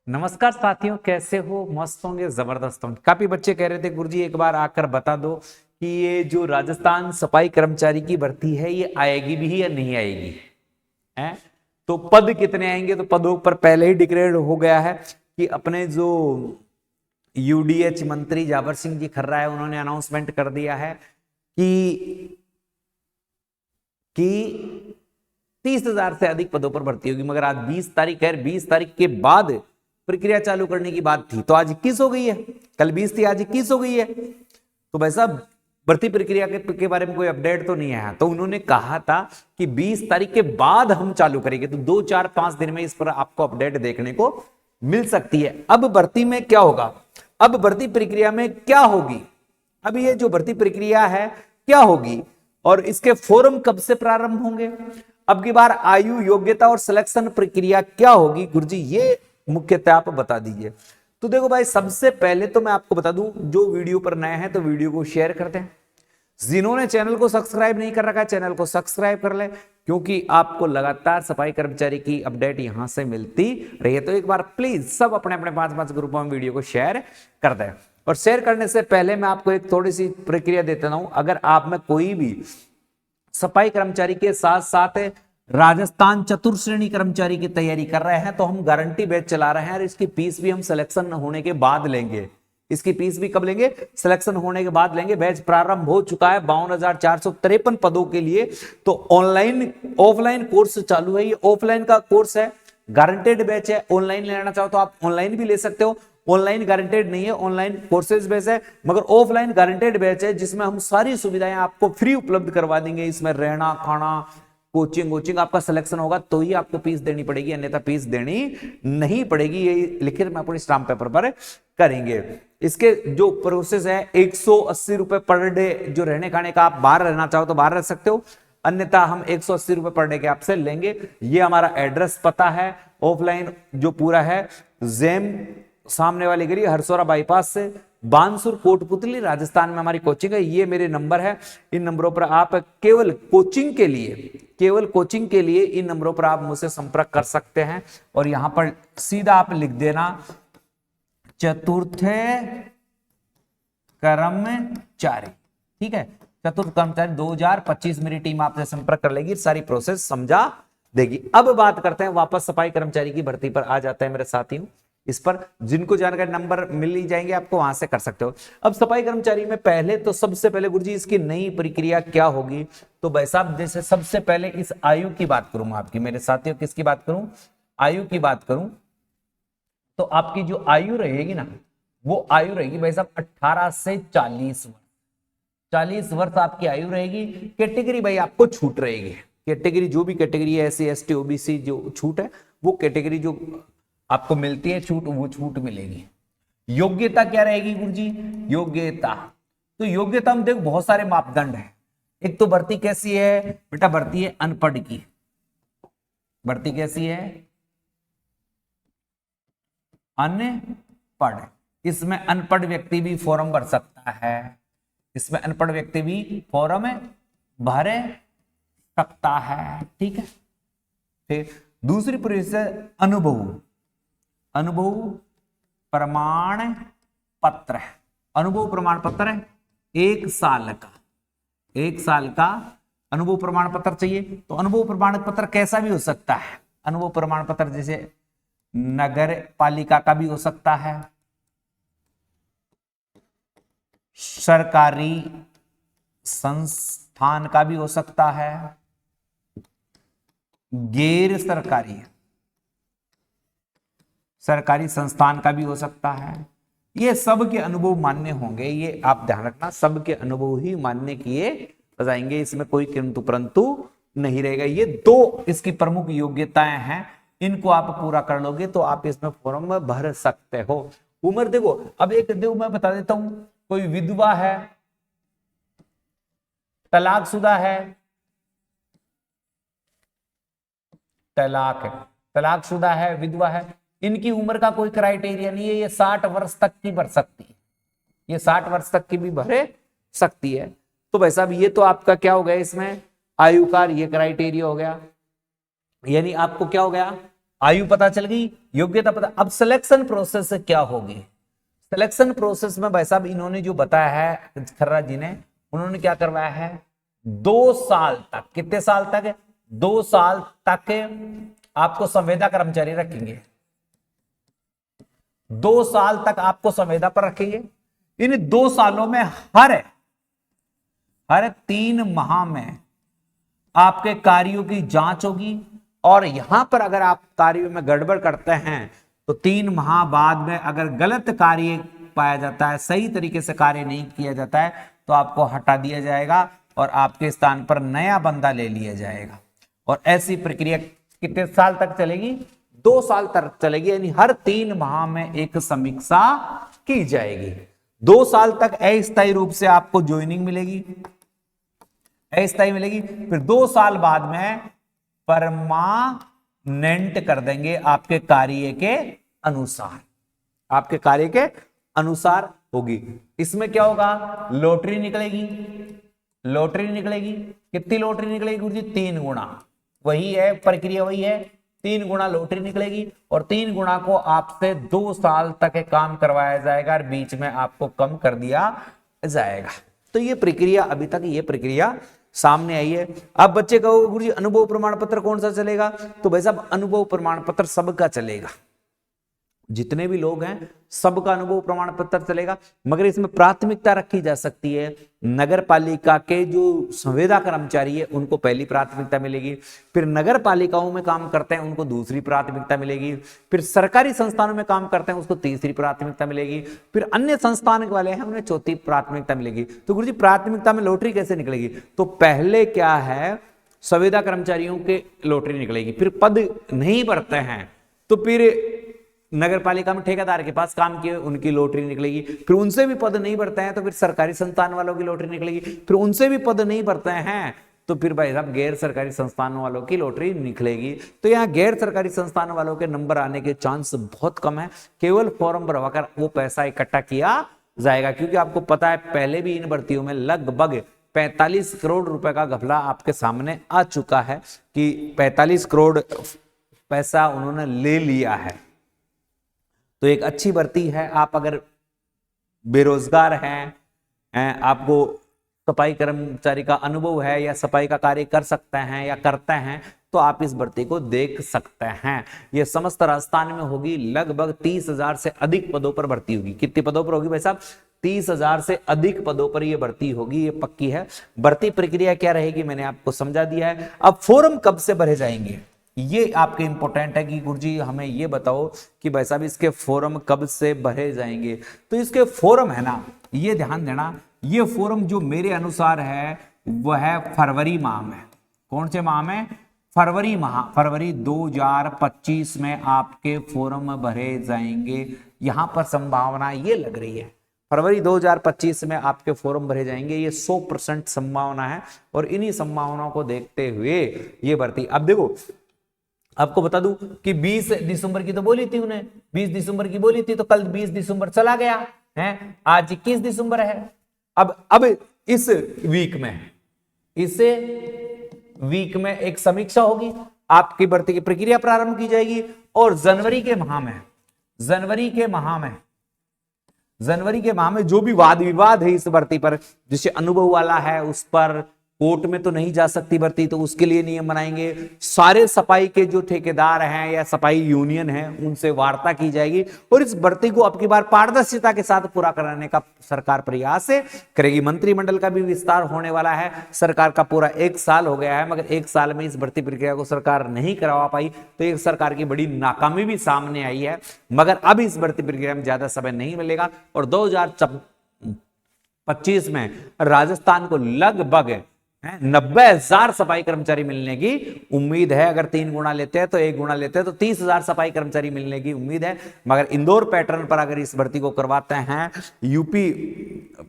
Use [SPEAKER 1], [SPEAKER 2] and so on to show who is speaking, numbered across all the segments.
[SPEAKER 1] नमस्कार साथियों, कैसे हो? मस्त होंगे, जबरदस्त होंगे। काफी बच्चे कह रहे थे गुरुजी एक बार आकर बता दो कि ये जो राजस्थान सफाई कर्मचारी की भर्ती है ये आएगी भी या नहीं आएगी है। तो पद कितने आएंगे? तो पदों पर पहले ही डिक्लेयर हो गया है कि अपने जो यूडीएच मंत्री जाबर सिंह जी खर्रा है उन्होंने अनाउंसमेंट कर दिया है कि 30,000 से अधिक पदों पर भर्ती होगी। मगर आज 20 तारीख है, 20 तारीख के बाद प्रक्रिया चालू करने की बात थी, तो आज 21 हो गई है। कल 20 थी, आज 21 हो गई है। तो भाई साहब भर्ती प्रक्रिया के बारे में कोई अपडेट तो नहीं आया। तो उन्होंने कहा था कि 20 तारीख के बाद हम चालू करेंगे, तो 2, 4, 5 दिन में इस पर आपको अपडेट देखने को मिल सकती है। अब भर्ती में क्या होगा, अब भर्ती प्रक्रिया में क्या होगी, अब ये जो भर्ती प्रक्रिया है क्या होगी और इसके फॉर्म कब से प्रारंभ होंगे, अब की बार आयु, योग्यता और सिलेक्शन प्रक्रिया क्या होगी, गुरुजी ये मुख्यतः आप बता दीजिए। तो देखो भाई, सबसे पहले तो मैं आपको बता दूं, जो वीडियो पर नए हैं तो वीडियो को शेयर करते हैं। जिन्होंने चैनल को सब्सक्राइब नहीं कर रखा है चैनल को सब्सक्राइब कर ले, क्योंकि आपको लगातार सफाई कर्मचारी की अपडेट यहां से मिलती रही है। तो एक बार प्लीज सब अपने अपने 5-5 ग्रुपों में वीडियो को शेयर कर दें। और शेयर करने से पहले मैं आपको एक थोड़ी सी प्रक्रिया देता हूं। अगर आप में कोई भी सफाई कर्मचारी के साथ साथ राजस्थान चतुर्श्रेणी कर्मचारी की तैयारी कर रहे हैं तो हम गारंटी बैच चला रहे हैं और इसकी फीस भी हम सिलेक्शन होने के बाद लेंगे। इसकी फीस भी कब लेंगे? सिलेक्शन होने के बाद लेंगे। बैच प्रारंभ हो चुका है 52,453 पदों के लिए। तो ऑनलाइन ऑफलाइन कोर्स चालू है। ये ऑफलाइन का कोर्स है, गारंटेड बैच है। ऑनलाइन लेना चाहो तो आप ऑनलाइन भी ले सकते हो। ऑनलाइन गारंटेड नहीं है, ऑनलाइन कोर्सेज बैच है, मगर ऑफलाइन गारंटेड बैच है जिसमें हम सारी सुविधाएं आपको फ्री उपलब्ध करवा देंगे। इसमें रहना, खाना, कोचिंग आपका सिलेक्शन होगा तो ही आपको फीस देनी पड़ेगी, अन्यथा फीस देनी नहीं पड़ेगी। ये लिखित में अपनी स्टाम्प पेपर पर करेंगे। इसके जो प्रोसेस है 180 रुपए पर डे, जो रहने खाने का आप बाहर रहना चाहो तो बाहर रह सकते हो, अन्यथा हम 180 रुपए पर डे के आपसे लेंगे। ये हमारा एड्रेस पता है। ऑफलाइन जो पूरा है जेम सामने वाली गली हरसोरा बाईपास से बानसूर कोटपुतली राजस्थान में हमारी कोचिंग है। ये मेरे नंबर है, इन नंबरों पर आप केवल कोचिंग के लिए इन नंबरों पर आप मुझसे संपर्क कर सकते हैं। और यहां पर सीधा आप लिख देना चतुर्थ कर्मचारी, ठीक है, चतुर्थ कर्मचारी 2025 मेरी टीम आपसे संपर्क कर लेगी, सारी प्रोसेस समझा देगी। अब बात करते हैं वापस सफाई कर्मचारी की भर्ती पर आ जाते हैं मेरे साथियों। इस पर जिनको जानकारी नंबर मिल ही जाएंगे आपको, वहां से कर सकते हो। अब सफाई कर्मचारी में पहले तो सबसे पहले गुरुजी इसकी नई प्रक्रिया क्या होगी, तो भाई साहब जैसे सबसे पहले इस आयु की बात करूं आपकी, मेरे साथियों किसकी बात करूं, आयु की बात करूं, तो आपकी जो आयु रहेगी ना, वो आयु रहेगी भाई साहब 18 से 40 वर्ष। 40 वर्ष आपकी आयु रहेगी। कैटेगरी भाई आपको छूट रहेगी। कैटेगरी जो भी कैटेगरी है, SC ST OBC जो छूट है वो कैटेगरी जो आपको मिलती है छूट, वो छूट मिलेगी। योग्यता क्या रहेगी गुरुजी? योग्यता, तो योग्यता में देखो बहुत सारे मापदंड हैं। एक तो भर्ती कैसी है बेटा, भर्ती है अनपढ़ की। भर्ती कैसी है? अनपढ़। इसमें अनपढ़ व्यक्ति भी फॉर्म भर सकता है। इसमें अनपढ़ व्यक्ति भी फॉर्म भर सकता है, ठीक है। फिर दूसरी प्रोसेस है अनुभव प्रमाण पत्र। अनुभव प्रमाण पत्र 1 साल का अनुभव प्रमाण पत्र चाहिए। तो अनुभव प्रमाण पत्र कैसा भी हो सकता है। अनुभव प्रमाण पत्र जैसे नगर पालिका का भी हो सकता है, सरकारी संस्थान का भी हो सकता है, गैर सरकारी संस्थान का भी हो सकता है। ये सब के अनुभव मान्य होंगे, ये आप ध्यान रखना, सब के अनुभव ही मान्य किए जाएंगे। इसमें कोई किंतु परंतु नहीं रहेगा। ये 2 इसकी प्रमुख योग्यताएं हैं, इनको आप पूरा कर लोगे तो आप इसमें फॉर्म भर सकते हो। उम्र देखो, अब एक देखो मैं बता देता हूं, कोई विधवा है, तलाकशुदा है, तलाकशुदा है, विधवा है, इनकी उम्र का कोई क्राइटेरिया नहीं है। ये 60 वर्ष तक की भर सकती है, ये 60 वर्ष तक की भी भरे सकती है। तो भाई साहब ये तो आपका क्या हो गया, इसमें आयु का ये क्राइटेरिया हो गया। यानी आपको क्या हो गया, आयु पता चल गई, योग्यता पता। अब सिलेक्शन प्रोसेस क्या होगी? सिलेक्शन प्रोसेस में भाई साहब इन्होंने जो बताया है खर्रा जी ने, उन्होंने क्या करवाया है, 2 साल तक, कितने साल तक? 2 साल तक आपको संविदा कर्मचारी रखेंगे, 2 साल तक आपको संविदा पर रखेंगे। इन 2 सालों में हर 3 माह में आपके कार्यों की जांच होगी, और यहां पर अगर आप कार्यों में गड़बड़ करते हैं तो 3 माह बाद में अगर गलत कार्य पाया जाता है, सही तरीके से कार्य नहीं किया जाता है, तो आपको हटा दिया जाएगा और आपके स्थान पर नया बंदा ले लिया जाएगा। और ऐसी प्रक्रिया कितने साल तक चलेगी? 2 साल तक चलेगी, यानी हर 3 माह में एक समीक्षा की जाएगी। 2 साल तक अस्थायी रूप से आपको ज्वाइनिंग मिलेगी, अस्थायी मिलेगी, फिर 2 साल बाद में परमानेंट कर देंगे आपके कार्य के अनुसार, आपके कार्य के अनुसार होगी। इसमें क्या होगा? लॉटरी निकलेगी, लॉटरी निकलेगी। कितनी लॉटरी निकलेगी गुरुजी? 3 गुना। वही है प्रक्रिया, वही है, 3 गुना लॉटरी निकलेगी, और 3 गुना को आपसे 2 साल तक काम करवाया जाएगा और बीच में आपको कम कर दिया जाएगा। तो ये प्रक्रिया, अभी तक ये प्रक्रिया सामने आई है। अब बच्चे कहो गुरुजी अनुभव प्रमाण पत्र कौन सा चलेगा? तो भाई साहब अनुभव प्रमाण पत्र सबका चलेगा, जितने भी लोग हैं सबका अनुभव प्रमाण पत्र चलेगा, मगर इसमें प्राथमिकता रखी जा सकती है। नगर पालिका के जो संविदा कर्मचारी है उनको पहली प्राथमिकता मिलेगी, फिर नगर पालिकाओं में काम करते हैं उनको दूसरी प्राथमिकता मिलेगी, फिर सरकारी संस्थानों में काम करते हैं उसको तीसरी प्राथमिकता मिलेगी, फिर अन्य संस्थान वाले हैं उन्हें चौथी प्राथमिकता मिलेगी। तो गुरुजी प्राथमिकता में लॉटरी कैसे निकलेगी? तो पहले क्या है, संविदा कर्मचारियों के लॉटरी निकलेगी, फिर पद नहीं भरते हैं तो फिर नगर पालिका में ठेकेदार के पास काम किए उनकी लॉटरी निकलेगी, फिर उनसे भी पद नहीं भरते हैं तो फिर सरकारी संस्थान वालों की लॉटरी निकलेगी, फिर उनसे भी पद नहीं भरते हैं तो फिर भाई साहब गैर सरकारी संस्थानों वालों की लॉटरी निकलेगी। तो यहाँ गैर सरकारी संस्थान वालों के नंबर आने के चांस बहुत कम है, केवल फॉर्म भरवाकर वो पैसा इकट्ठा किया जाएगा। क्योंकि आपको पता है पहले भी इन भर्तियों में लगभग 45 करोड़ रुपए का घपला आपके सामने आ चुका है कि 45 करोड़ पैसा उन्होंने ले लिया है। तो एक अच्छी भर्ती है। आप अगर बेरोजगार हैं, आपको सफाई कर्मचारी का अनुभव है या सफाई का कार्य कर सकते हैं या करते हैं, तो आप इस भर्ती को देख सकते हैं। यह समस्त राजस्थान में होगी, लगभग 30,000 से अधिक पदों पर भर्ती होगी। कितने पदों पर होगी भाई साहब? 30,000 से अधिक पदों पर यह भर्ती होगी, ये पक्की है। भर्ती प्रक्रिया क्या रहेगी मैंने आपको समझा दिया है। अब फॉर्म कब से भरे जाएंगे ये आपके इंपॉर्टेंट है कि गुरुजी हमें ये बताओ कि भाई साहब इसके फॉर्म कब से भरे जाएंगे। तो इसके फॉर्म है ना, ये ध्यान देना, ये फॉर्म जो मेरे अनुसार है वह है फरवरी माह में। कौन से माह में? फरवरी माह, फरवरी 2025 में आपके फॉर्म भरे जाएंगे। यहां पर संभावना ये लग रही है फरवरी 2025 में आपके फॉर्म भरे जाएंगे, ये 100% संभावना है। और इन्हीं संभावनाओं को देखते हुए ये भर्ती, अब देखो आपको बता दूं कि 20 दिसंबर की तो बोली थी उन्हें, 20 दिसंबर की बोली थी, तो कल 20 दिसंबर चला गया है, आज 21 दिसंबर है। अब इस वीक में एक समीक्षा होगी, आपकी भर्ती की प्रक्रिया प्रारंभ की जाएगी, और जनवरी के माह में जो भी वाद विवाद है इस भर्ती पर, जिसे अनुभव वाला है उस पर कोर्ट में तो नहीं जा सकती भर्ती, तो उसके लिए नियम बनाएंगे। सारे सफाई के जो ठेकेदार हैं या सफाई यूनियन है उनसे वार्ता की जाएगी, और इस भर्ती को अब की बार पारदर्शिता के साथ पूरा कराने का सरकार प्रयास करेगी। मंत्रिमंडल का भी विस्तार होने वाला है। सरकार का पूरा 1 साल हो गया है, मगर 1 साल में इस भर्ती प्रक्रिया को सरकार नहीं करवा पाई, तो एक सरकार की बड़ी नाकामी भी सामने आई है। मगर अब इस भर्ती प्रक्रिया में ज्यादा समय नहीं मिलेगा, और 2025 में राजस्थान को लगभग 90,000 सफाई कर्मचारी मिलने की उम्मीद है। अगर 3 गुना लेते हैं तो 1 गुना लेते हैं तो 30,000 सफाई कर्मचारी मिलने की उम्मीद है। मगर इंदौर पैटर्न पर अगर इस भर्ती को करवाते हैं, यूपी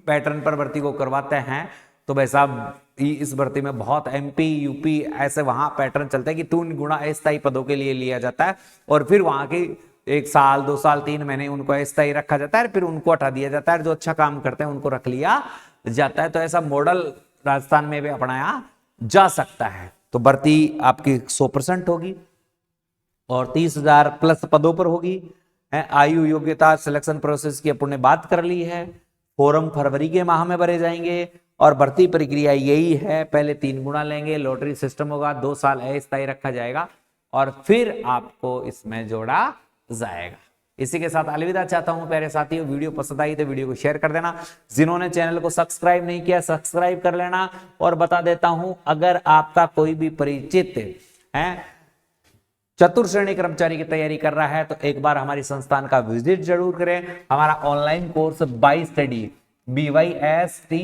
[SPEAKER 1] पैटर्न पर भर्ती को करवाते हैं, तो भाई साहब इस भर्ती में बहुत एमपी यूपी ऐसे वहां पैटर्न चलता है कि 3 गुना अस्थायी पदों के लिए लिया जाता है, और फिर वहां की 1 साल 2 साल 3 महीने उनको अस्थायी रखा जाता है, फिर उनको हटा दिया जाता है। जो अच्छा काम करते हैं उनको रख लिया जाता है। तो ऐसा मॉडल राजस्थान में भी अपनाया जा सकता है। तो भर्ती आपकी 100% होगी। और 30,000 प्लस पदों पर होगी। आयु, योग्यता, सिलेक्शन प्रोसेस की अपन ने बात कर ली है। फॉर्म फरवरी के माह में भरे जाएंगे और भर्ती प्रक्रिया यही है, पहले 3 गुणा लेंगे, लॉटरी सिस्टम होगा, 2 साल अस्थायी रखा जाएगा और फिर आपको इसमें जोड़ा जाएगा। इसी के साथ अलविदा चाहता हूं प्यारे साथियों। वीडियो पसंद आई तो वीडियो को शेयर कर देना, जिन्होंने चैनल को सब्सक्राइब नहीं किया सब्सक्राइब कर लेना। और बता देता हूं, अगर आपका कोई भी परिचित है चतुर्थ श्रेणी कर्मचारी की तैयारी कर रहा है तो एक बार हमारी संस्थान का विजिट जरूर करें। हमारा online course by study BYSTUDY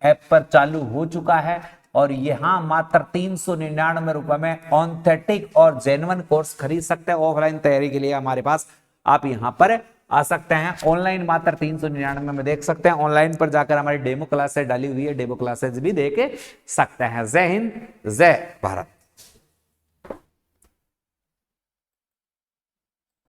[SPEAKER 1] app पर चालू हो चुका है और यहां मात्र 399 रुपए में ऑथेंटिक और जेन्युइन कोर्स खरीद सकते हैं। ऑफलाइन तैयारी के लिए हमारे पास आप यहां पर आ सकते हैं। ऑनलाइन मात्र 399 में देख सकते हैं। ऑनलाइन पर जाकर हमारी डेमो क्लासेस डाली हुई है, डेमो क्लासेस भी देख सकते हैं। जय हिंद, जय भारत।